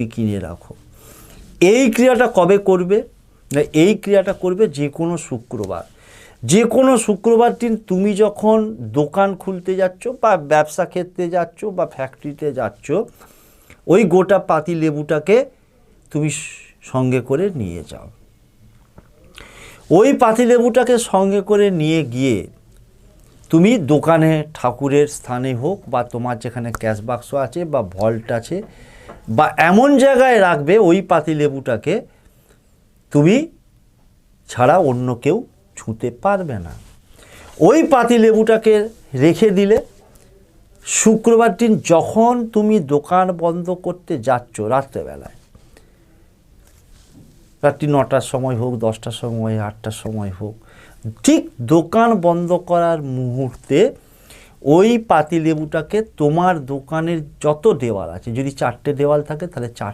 কিনে রাখো। এই ক্রিয়াটা কবে করবে না, এই ক্রিয়াটা করবে যে কোনো শুক্রবার। যে কোনো শুক্রবার দিন তুমি যখন দোকান খুলতে যাচ্ছ বা ব্যবসা ক্ষেত্রে যাচ্ছ বা ফ্যাক্টরিতে যাচ্ছ, ওই গোটা পাতি লেবুটাকে তুমি সঙ্গে করে নিয়ে যাও। ওই পাতি লেবুটাকে সঙ্গে করে নিয়ে গিয়ে তুমি দোকানে ঠাকুরের স্থানে হোক বা তোমার যেখানে ক্যাশ বাক্স আছে বা ভল্ট আছে বা এমন জায়গায় রাখবে, ওই পাতি লেবুটাকে তুমি ছাড়া অন্য কেউ ছুঁতে পারবে না। ওই পাতি লেবুটাকে রেখে দিলে শুক্রবার দিন যখন তুমি দোকান বন্ধ করতে যাচ্ছ রাত্রেবেলায়, রাত্রি 9টার সময় হোক, 10টার সময়, 8টার সময় হোক, ঠিক দোকান বন্ধ করার মুহূর্তে ওই পাতি লেবুটাকে তোমার দোকানের যত দেওয়াল আছে, যদি 4টে দেওয়াল থাকে তাহলে